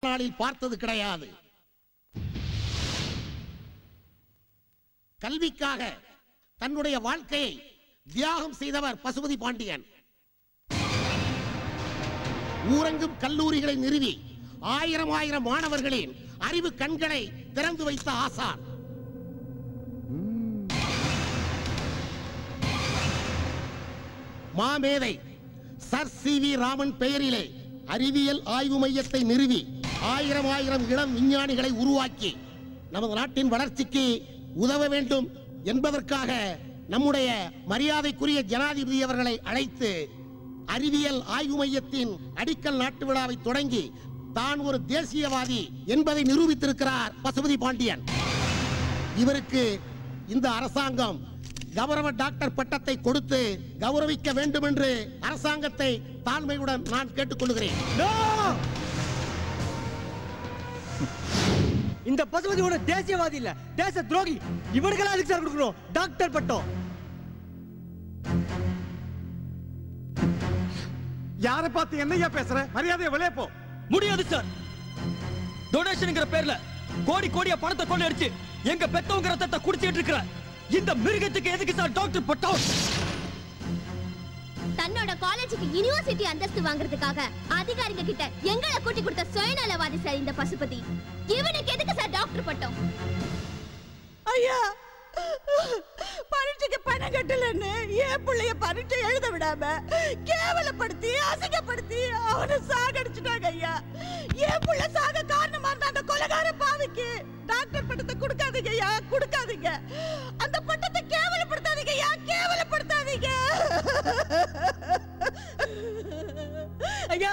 நாளில் பார்த்தது கிடையாது. கல்விக்காக தன்னுடைய வாழ்க்கையை தியாகம் செய்தவர் பசுபதி பாண்டியன். ஊரெங்கும் கல்லூரிகளை நிறுவி ஆயிரம் ஆயிரம் மாணவர்களின் அறிவு கண்களை திறந்து வைத்த ஆசான். மாமேதை சர் சி.வி. ராமன் பெயரிலே அறிவியல் ஆய்வு மையத்தை நிறுவி ஆயிரம் ஆயிரம் இளம் விஞ்ஞானிகளை உருவாக்கி நமது நாட்டின் வளர்ச்சிக்கு உதவ வேண்டும் என்பதற்காக நம்முடைய மரியாதைக்குரிய ஜனாதிபதி அவர்களை அழைத்து அறிவியல் ஆய்வு மையத்தின் அடிக்கல் நாட்டு விழாவை தொடங்கி தான் ஒரு தேசியவாதி என்பதை நிரூபித்திருக்கிறார் பசுபதி பாண்டியன். இவருக்கு இந்த அரசாங்கம் கௌரவ டாக்டர் பட்டத்தை கொடுத்து கௌரவிக்க வேண்டும் என்று அரசாங்கத்தை தாழ்மையுடன் நான் கேட்டுக்கொள்கிறேன். இந்த பசுபதியோட தேசியவாதி இல்ல, தேச துரோகி. இவர்களா அதுக்கு சார் கொடுக்கணும் டாக்டர் பட்டம். யாரை பார்த்து என்னையா பேசுற? மரியாதையை வெளியே போ. முடியாது சார். டொனேஷன்ங்கிற பேர்ல கோடி கோடியா பணத்தை கொள்ளையடிச்சு எங்க பெத்தவங்க ரத்தத்தை குடிச்சிட்டு இருக்கிற இந்த மிருகத்துக்கு எதுக்கு சார் டாக்டர் பட்டம்? தன்னோட காலேஜுக்கு யுனிவர்சிட்டி அந்தஸ்து வாங்குறதுக்காக அதிகாரிங்க கிட்ட எங்களை கூட்டி கொடுத்த சுயநலவாதி சார் இந்த பசுபதி. இவனுக்கு எதுக்கு சார் டாக்டர் பட்டம்? ஐயா, பரீட்சைக்கு பணம் கட்டலன்னு என் பிள்ளைய பரீட்சை எழுத விடாம கேவலப்படுத்தி அசிங்கப்படுத்தி அவனை சாகடிச்சுட்டாங்க ஐயா. என் பிள்ளை சாக காரணமா இருந்த அந்த கொலைகார பாவிக்கு டாக்டர் பட்டத்தை கொடுக்காதீங்க ஐயா, கொடுக்காதீங்க. அந்த பட்டத்தை கேவலப்படுத்தாதீங்க ஐயா, கேவலப்படுத்தாதீங்க ஐயா.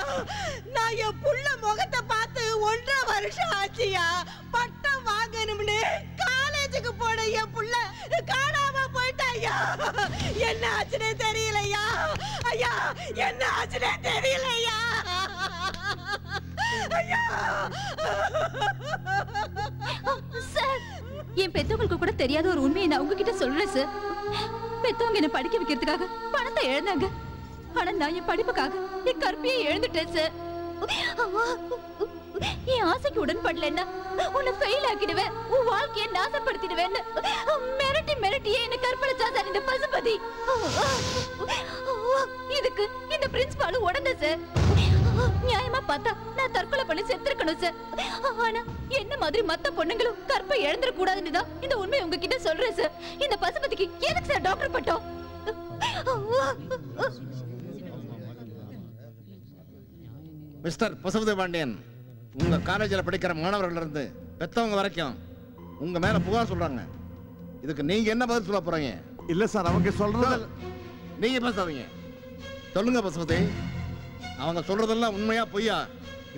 நான் என் புள்ள முகத்தை பார்த்து 1.5 வருஷம் ஆச்சுயா. பட்டம் வாங்கணும்னு காலேஜுக்கு போன என் புள்ள காணாம போயிட்டாயா. என்ன ஆச்சுனே தெரியலையா ஐயா, என்ன ஆச்சுனே தெரியலையா ஐயா. சார், என் பெத்தவங்களுக்கு கூட தெரியாத ஒரு உண்மையை நான் உங்ககிட்ட சொல்றேன் சார். பெத்தவங்க என்ன படிக்க வைக்கிறதுக்காக பணத்தை இழந்தாங்க. ஆனா நான் என் படிப்புக்காக என் கற்பியை எழுந்துட்டேன் சார். என் ஆசைக்கு உடன்படலன்னா உன்னை ஃபெயில் ஆக்கிடுவேன், உன் வாழ்க்கையை நாசப்படுத்திடுவேன்னு மிரட்டி மிரட்டியே என்ன கற்பழிச்சா சார் இந்த பசுபதி. இதுக்கு இந்த பிரின்சிபாலும் உடனே சார். நியாயமா பார்த்தா நான் தற்கொலை பண்ணி செத்துருக்கணும் சார். ஆனா என்ன மாதிரி மத்த பொண்ணுங்களும் கற்பை இழந்துட கூடாதுன்னு தான் இந்த உண்மையை உங்ககிட்ட சொல்றேன் சார். இந்த பசுபதிக்கு எதுக்கு சார் டாக்டர் பட்டம்? மிஸ்டர் பசுபதி பாண்டியன், உங்க காலேஜில் படிக்கிற மாணவர்கள் இருந்து பெத்தவங்க வரைக்கும் உங்க மேல புகார் சொல்றாங்க. இதுக்கு நீங்க என்ன பதில் சொல்ல போறீங்க? இல்ல சார், அவங்க சொல்றது நீங்க பேசாதீங்க. சொல்லுங்க பசுபதி, அவங்க சொல்றதெல்லாம் உண்மையா பொய்யா?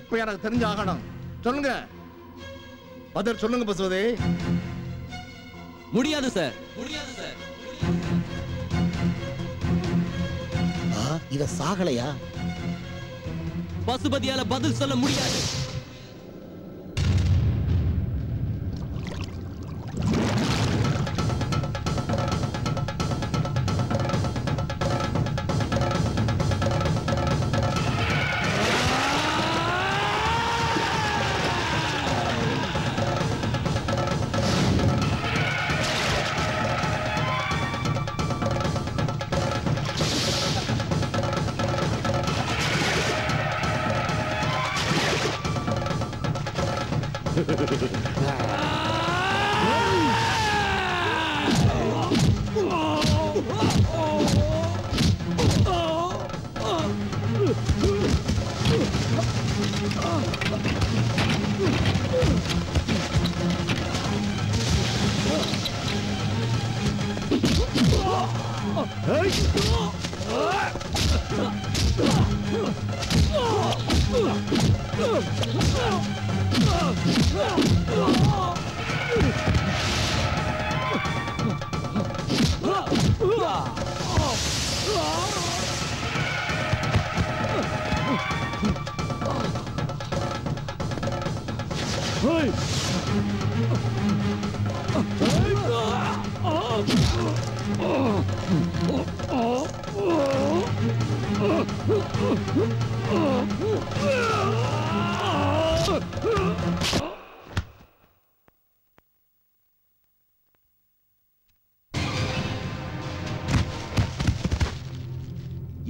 இப்ப எனக்கு தெரிஞ்சு ஆகணும். சொல்லுங்க, பதில் சொல்லுங்க பசுபதி. முடியாது சார், முடியாது சார். இத சாகலையா? பசுபதியால பதில் சொல்ல முடியாது.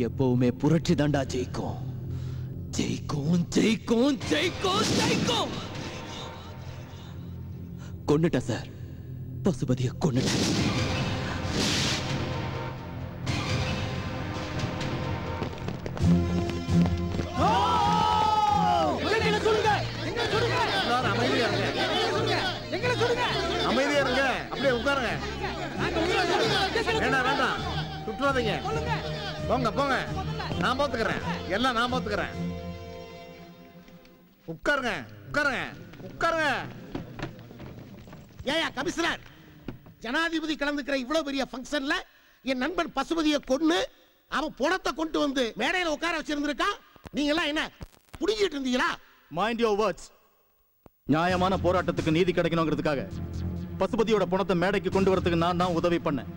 எப்பவுமே புரட்சி தாண்டா ஜெயிக்கும். ஜெயிக்கும் ஜெயிக்கும் ஜெயிக்கும் ஜெயிக்கும். கொன்னுட்ட சார், பசுபதியை கொன்னுட்ட. அமைதியா இருங்க, அப்படியே உட்காருங்க. வேண்டாம் வேண்டாம், சுற்றாதீங்க. போங்க போங்க, நான் பாத்துக்கிறேன், எல்லாம் நான் பாத்துக்கிறேன். உட்காருங்க உட்காருங்க உட்காருங்க. ஏயா கமிஷனர், ஜனாதிபதி கலந்துக்கிற இவ்வளவு பெரிய ஃபங்க்ஷன்ல என் நண்பன் பசுபதியை கொன்னு அவன் பணத்தை கொண்டு வந்து மேடையில உட்கார வச்சிருந்திருக்கான். நீங்க எல்லாம் என்ன புடிங்கிட்டு இருந்தீங்களா? Mind your words. நியாயமான போராட்டத்துக்கு நீதி கிடைக்கணுங்கிறதுக்காக பசுபதியோட பணத்தை மேடைக்கு கொண்டு வரதுக்கு நான் தான் உதவி பண்ணேன்.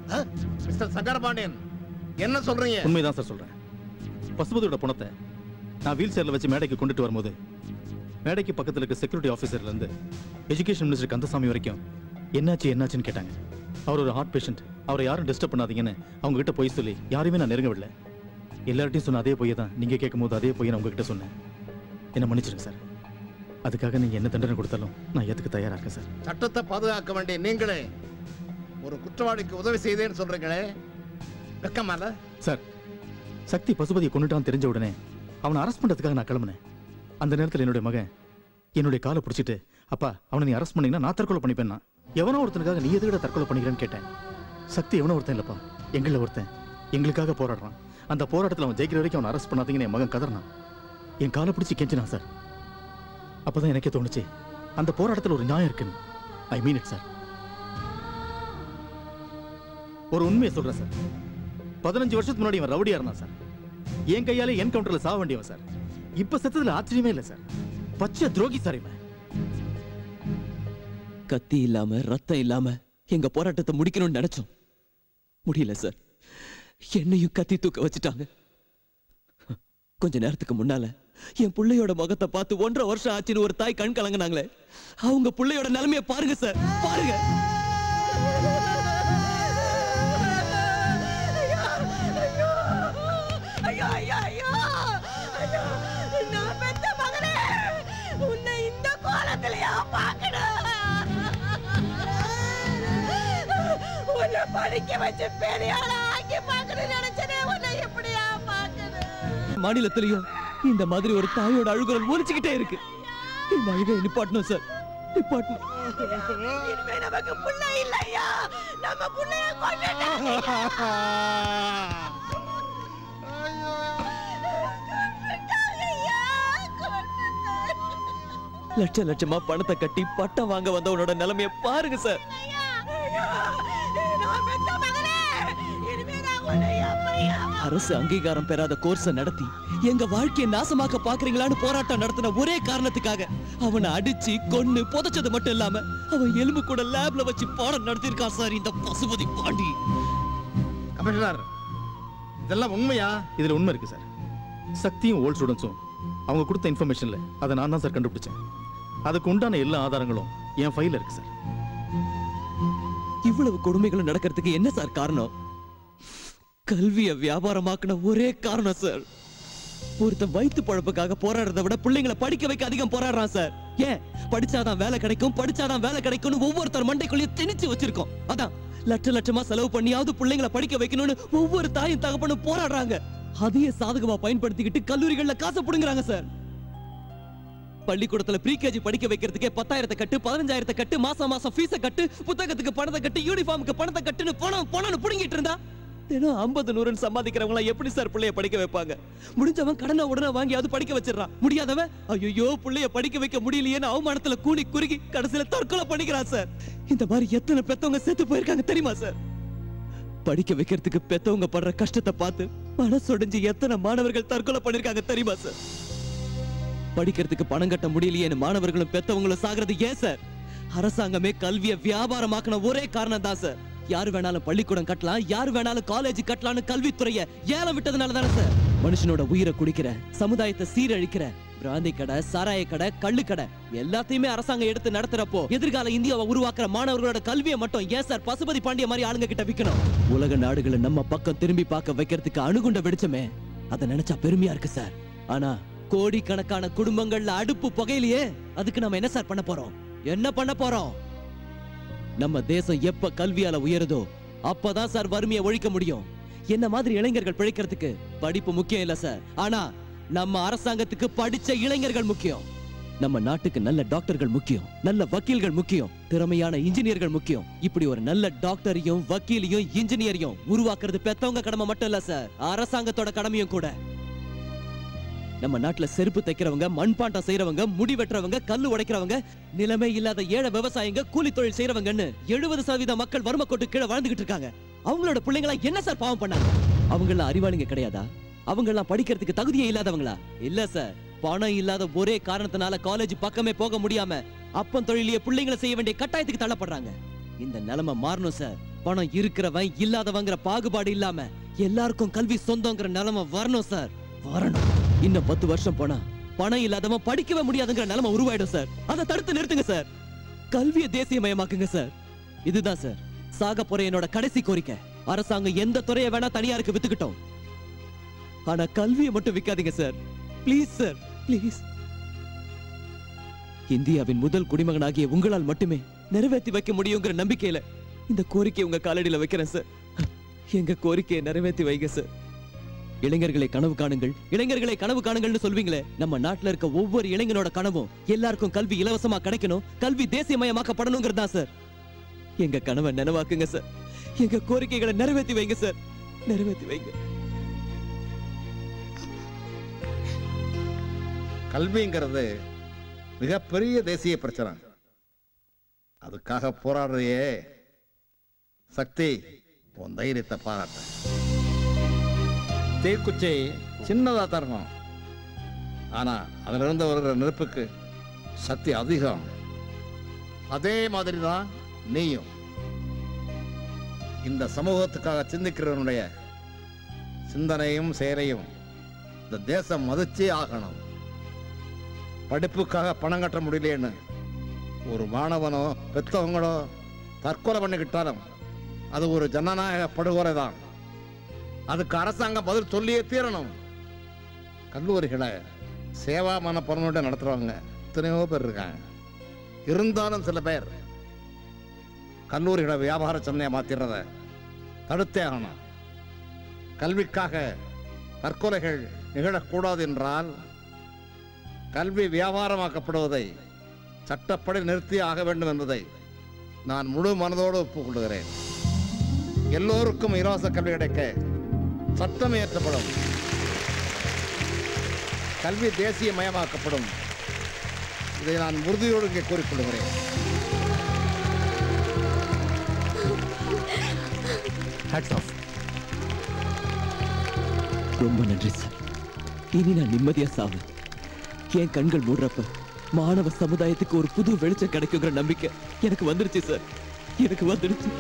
மிஸ்டர் சங்கரபாண்டியன், என்ன சொல்றீங்க? உண்மைதான் சார் சொல்றேன். பசுபதியோட பணத்தை நான் வீல் சேர்ல வச்சு மேடைக்கு கொண்டுட்டு வரும்போது மேடைக்கு பக்கத்துல இருக்க செக்யூரிட்டி ஆபீசர்ல இருந்து எஜுகேஷன் மினிஸ்டர் கந்தசாமி வரைக்கும் என்னாச்சுன்னு கேட்டாங்க. அவர் ஒரு ஹார்ட் பேஷண்ட், அவரை யாரும் டிஸ்டர்ப் பண்ணாதீங்கன்னு அவங்க கிட்ட போய் சொல்லி யாரையுமே நான் நெருங்கவில்லை. எல்லார்ட்டையும் சொன்ன அதே பொய்யை தான் நீங்க கேட்கும் போது அதே பொய்யை நான் உங்ககிட்ட சொன்னேன். என்ன மன்னிச்சிருங்க சார். அதுக்காக நீங்க என்ன தண்டனை கொடுத்தாலும் நான் ஏத்துக்க தயாரா இருக்கேன் சார். சட்டத்தை பாதுகாக்க வேண்டிய நீங்களே ஒரு குற்றவாளிக்கு உதவி செய்தேன்னு சொல்றீங்களே, வெக்கமால? சார், சக்தி பசுபதியை கொண்டுட்டான்னு தெரிஞ்ச உடனே அவனை அரெஸ்ட் பண்றதுக்காக நான் கிளம்புனேன். அந்த நேரத்தில் என்னுடைய மகன் என்னுடைய காலை பிடிச்சிட்டு, அப்பா அவனை நீ அரெஸ்ட் பண்ணீங்கன்னா நான் தற்கொலை பண்ணிப்பேன். எவனோ ஒருத்தனுக்காக நீ எதுக்கிட்ட தற்கொலை பண்ணிக்கிறேன்னு கேட்டேன். சக்தி எவனோ ஒருத்தன் இல்லப்பா, எங்களில் ஒருத்தன். எங்களுக்காக போராடுறான். அந்த போராட்டத்தில் அவன் ஜெயிக்கிற வரைக்கும் அவன் அரெஸ்ட் பண்ணாதீங்கன்னு என் மகன் கதறினான். என் காலை பிடிச்சி கெஞ்சினான் சார். அப்பதான் எனக்கே தோணுச்சு அந்த போராட்டத்தில் ஒரு நியாயம் இருக்குன்னு. ஐ மீன் இட் சார். ஒரு உண்மையை சொல்றேன் சார். 15 வருஷத்துக்கு முன்னாடி இவன் ரவுடியா இருந்தான் சார். என் கையாலே என்கவுண்டர்ல சாக வேண்டியவன் சார். இப்ப செத்ததுல ஆச்சரியமே இல்லை சார். பச்சை துரோகி சார் இவன். கத்தி இல்லாம ரத்தம் இல்லாம எங்க போராட்டத்தை முடிக்கணும்னு நினைச்சோம். முடியல சார். என்னையும் கத்தி தூக்க வச்சுட்டாங்க. கொஞ்ச நேரத்துக்கு முன்னால என் பிள்ளையோட முகத்தை பார்த்து 1.5 வருஷம் ஆச்சுன்னு ஒரு தாய் கண் கலங்கினாங்களே, அவங்க பிள்ளையோட நிலைமையை பாருங்க சார், பாருங்க. படிக்க வச்சு பெரிய ஆளா ஆக்கி பார்க்கணும்னு நினைச்சனே, உன்னை எப்படியா பார்க்கணும்? மாநிலத்திலையும் இந்த மாதிரி ஒரு தாயோட அழுகுரல் ஒலிச்சுக்கிட்டே இருக்கு. இந்த அழுகை நிப்பாட்டணும் சார், நிப்பாட்டணும். இனிமே நமக்கு புள்ள இல்லையா? நம்ம புள்ளைய கொன்னுட்டாங்க. லட்ச லட்சமா பணத்தை கட்டி பட்டம் வாங்க வந்தவனோட நிலைமையை பாருங்க சார். அரசு அங்கீகாரம் பெறாத கோர்ஸ நடத்தி எங்க வாழ்க்கையை நாசமாக்க பாக்குறீங்களான்னு போராட்டம் நடத்தின ஒரே காரணத்துக்காக அவனை அடிச்சு கொன்னு புதைச்சது மட்டும் இல்லாம அவன் எலும்பு கூட லேப்ல வச்சு பாடம் நடத்திருக்கான் சார் இந்த பசுபதி பாண்டி. கமிஷனர், இதெல்லாம் உண்மையா? இதுல உண்மை இருக்கு சார். சக்தியும் ஓல்ட் ஸ்டூடெண்ட்ஸும் அவங்க கொடுத்த இன்ஃபர்மேஷன்ல அதை நான் தான் சார் கண்டுபிடிச்சேன். அதுக்கு உண்டான எல்லா ஆதாரங்களும் என் ஃபைல்ல இருக்கு சார். இவ்வளவு கொடுமைகளும் நடக்கிறதுக்கு என்ன சார் காரணம்? கல்வியை வியாபாரமாக்குன ஒரே காரணம் சார். ஒருத்தன் வயிற்று பழப்புக்காக போராடுறதை விட பிள்ளைங்களை படிக்க வைக்க அதிகம் போராடுறான் சார். ஏன்? படிச்சாதான் வேலை கிடைக்கும், படிச்சாதான் வேலை கிடைக்கும்னு ஒவ்வொருத்தர் மண்டைக்குள்ளேயும் திணிச்சு வச்சிருக்கோம். அதான் லட்ச லட்சமா செலவு பண்ணியாவது பிள்ளைங்களை படிக்க வைக்கணும்னு ஒவ்வொரு தாயும் தகப்பனும் போராடுறாங்க. அதையே சாதகமா பயன்படுத்திக்கிட்டு கல்லூரிகள்ல காசை புடுங்குறாங்க சார். பள்ளிக்கூடத்துல ப்ரீகேஜி படிக்க வைக்கிறதுக்கே 10,000 கட்டு, 15,000 கட்டு, மாசம் மாசம் ஃபீஸை கட்டு, புத்தகத்துக்கு பணத்தை கட்டு, யூனிஃபார்முக்கு பணத்தை கட்டுன்னு பணம் புடுங்கிட்டு இருந்தா தினம் 50-100 சம்பாதிக்கிறவங்க எப்படி சார் பிள்ளைய படிக்க வைப்பாங்க? முடிஞ்சவன் கடனை உடனே வாங்கியாவது படிக்க வச்சிடறான். முடியாதவன் ஐயோ பிள்ளைய படிக்க வைக்க முடியலையேன்னு அவமானத்துல கூனி குறுகி கடைசியில தற்கொலை பண்ணிக்கிறான் சார். இந்த மாதிரி எத்தனை பெத்தவங்க செத்து போயிருக்காங்க தெரியுமா சார்? படிக்க வைக்கிறதுக்கு பெத்தவங்க படுற கஷ்டத்தை பார்த்து மனசொடைஞ்சு எத்தனை மாணவர்கள் தற்கொலை பண்ணிருக்காங்க தெரியுமா சார்? படிக்கிறதுக்கு பணம் கட்ட முடியலையேன்னு மாணவர்களும் பெத்தவங்களும் சாகிறது ஏன் சார்? அரசாங்கமே கல்வியை வியாபாரமாக்கின ஒரே காரணம் தான் சார். யாரு வேணாலும் பள்ளிக்கூடம் கட்டலாம், யாரு வேணாலும் காலேஜ் கட்டலாம்னு கல்வித்துறையை ஏலம் விட்டதுனால தானே சார்? மனுஷனோட உயிரை குடிக்கிற, சமுதாயத்தை சீரழிக்கிற பிராந்தி கடை, சாராய கடை, கள்ளு கடை எல்லாத்தையுமே அரசாங்கம் எடுத்து நடத்துறப்போ எதிர்கால இந்தியாவை உருவாக்குற மாணவர்களோட கல்வியை மட்டும் ஏன் சார் பசுபதி பாண்டிய மாதிரி ஆளுங்க கிட்ட விக்கணும்? உலக நாடுகளை நம்ம பக்கம் திரும்பி பார்க்க வைக்கிறதுக்கு அணுகுண்ட வெடிச்சமே, அதை நினைச்சா பெருமையா இருக்கு சார். ஆனா கோடிக்கணக்கான குடும்பங்கள்ல அடுப்பு புகையிலேயே. அதுக்கு நம்ம என்ன சார் பண்ண போறோம்? என்ன பண்ண போறோம்? நம்ம தேசம் எப்ப கல்வியால உயருதோ அப்பதான் சார் வறுமையை ஒழிக்க முடியும். என்ன மாதிரி இளைஞர்கள் பிழைக்கிறதுக்கு படிப்பு முக்கியம் இல்ல சார், ஆனா நம்ம அரசாங்கத்துக்கு படிச்ச இளைஞர்கள் முக்கியம். நம்ம நாட்டுக்கு நல்ல டாக்டர்கள் முக்கியம், நல்ல வக்கீல்கள் முக்கியம், திறமையான இன்ஜினியர்கள் முக்கியம். இப்படி ஒரு நல்ல டாக்டரையும் வக்கீலையும் இன்ஜினியரையும் உருவாக்குறது பெத்தவங்க கடமை மட்டும் இல்ல சார், அரசாங்கத்தோட கடமையும் கூட. நம்ம நாட்டுல செருப்பு தைக்கிறவங்க, மண்பாண்டம் செய்யறவங்க, முடி வெட்டுறவங்க, கல்லு உடைக்கிறவங்க, நிலைமை இல்லாத ஏழை விவசாயிங்க, கூலி தொழில் செய்யறவங்கன்னு 70% மக்கள் வறுமை கோட்டு கீழே வாழ்ந்துகிட்டு இருக்காங்க. அவங்களோட பிள்ளைங்களா என்ன சார் பாவம் பண்ணாங்க? அவங்கள அறிவாளிங்க கிடையாதா? அவங்கெல்லாம் படிக்கிறதுக்கு தகுதியே இல்லாதவங்களா? இல்ல சார், பணம் இல்லாத ஒரே காரணத்தினால காலேஜ் பக்கமே போக முடியாம அப்பன் தொழிலையே பிள்ளைங்களை செய்ய வேண்டிய கட்டாயத்துக்கு தள்ளப்படுறாங்க. இந்த நிலைமை மாறணும் சார். பணம் இருக்கிறவன் இல்லாதவங்கிற பாகுபாடு இல்லாம எல்லாருக்கும் கல்வி சொந்தங்கிற நிலைமை வரணும் சார், வரணும். இன்னும் 10 வருஷம் போனா பணம் இல்லாதவன் படிக்கவே முடியாதுங்கிற நிலைமை உருவாயிடும் சார். அதை தடுத்து நிறுத்துங்க சார். கல்வியை தேசியமயமாக்குங்க சார். இதுதான் சார் சாக போற என்னோட கடைசி கோரிக்கை. அரசாங்கம் எந்த துறையை வேணா தனியாருக்கு வித்துக்கிட்டோம், ஆனா கல்வியை மட்டும் விக்காதீங்க சார். Please sir, please. இந்தியாவின் முதல் குடிமகனாகிய உங்களால் மட்டுமே நிறைவேற்றி வைக்க முடியுங்கிற நம்பிக்கையில இந்த கோரிக்கையை உங்க காலடியில வைக்கிறேன் சார். எங்க கோரிக்கையை நிறைவேற்றி வைங்க சார். இளைஞர்களை கனவு காணுங்கள், இளைஞர்களை கனவு காணுங்கள்னு சொல்வீங்களே, நம்ம நாட்டுல இருக்க ஒவ்வொரு இளைஞனோட கனவும் எல்லாருக்கும் கல்வி இலவசமா கிடைக்கணும், கல்வி தேசியமயமாக்கப்படணுங்கிறதா சார். எங்க கனவை நினைவாக்குங்க சார். எங்க கோரிக்கைகளை நிறைவேற்றி வைங்க சார், நிறைவேற்றி வைங்க. கல்விங்கிறது மிகப்பெரிய தேசிய பிரச்சனை. அதுக்காக போராடுறையே சக்தி, உன் தைரியத்தை பாராட்ட. தீக்குச்சி சின்னதா தரணும், ஆனா அதுல இருந்து வருகிற நெருப்புக்கு சக்தி அதிகம். அதே மாதிரி தான் நீயும் இந்த சமூகத்துக்காக சிந்திக்கிறவனுடைய சிந்தனையும் செயலையும் இந்த தேசம் மதிச்சே ஆகணும். படிப்புக்காக பணம் கட்ட முடியலன்னு ஒரு மாணவனோ பெற்றவங்களோ தற்கொலை பண்ணிக்கிட்டாலும் அது ஒரு ஜனநாயக படுகொலை தான். அதுக்கு அரசாங்கம் பதில் சொல்லியே தீரணும். கல்லூரிகளை சேவா மனப்பொருளோட நடத்துறவங்க எத்தனையோ பேர் இருக்காங்க. இருந்தாலும் சில பேர் கல்லூரிகளை வியாபார சந்தையை மாத்திரத தடுத்தே ஆகணும். கல்விக்காக தற்கொலைகள் நிகழக்கூடாது என்றால் கல்வி வியாபாரமாக்கப்படுவதை சட்டப்படி நிறுத்தி ஆக வேண்டும் என்பதை நான் முழு மனதோடு ஒப்புக்கொள்கிறேன். எல்லோருக்கும் இலவச கல்வி கிடைக்க சட்டம் இயற்றப்படும், கல்வி தேசியமயமாக்கப்படும். இதை நான் உறுதியோடு இங்கே கூறிக்கொள்கிறேன். ரொம்ப நன்றி சார். இனி நான் நிம்மதியா சாவேன். என் கண்கள் மூடுறப்ப மாணவ சமுதாயத்துக்கு ஒரு புது வெளிச்சம் கிடைக்குங்கிற நம்பிக்கை எனக்கு வந்துருச்சு சார், எனக்கு வந்துருச்சு.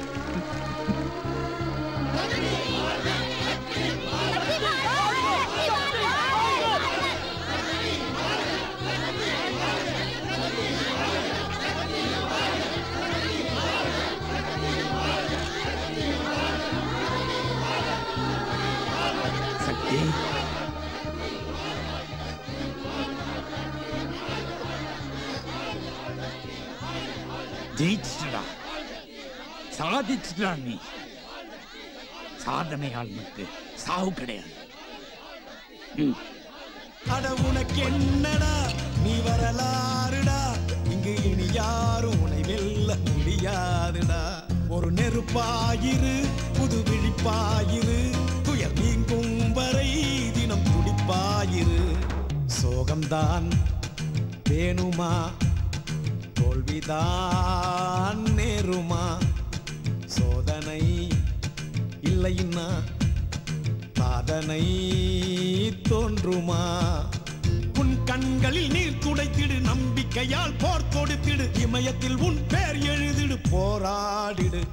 ஜெயிச்சிட்டா, சாதிச்சிட்டா. நீ சாதனையாளனுக்கு சாவு கிடையாது. அட உனக்கு என்னடா, நீ வரலாறுடா, இங்கு இனி யாரும் உன்னை வெல்ல முடியாதுடா. ஒரு நெருப்பாயிரு, புது விழிப்பாயிரு, துயர் நீங்கும் வரை தினம் துடிப்பாயிரு. சோகம்தான் வேணுமா, தோல்விதான் நேருமா, சோதனை இல்லைன்னா சாதனை தோன்றுமா. உன் கண்களில் நீர் துடைத்திடு, நம்பிக்கையால் போர் தொடுத்திடு, இமயத்தில் உன் பேர் எழுதிடு, போராடிடு.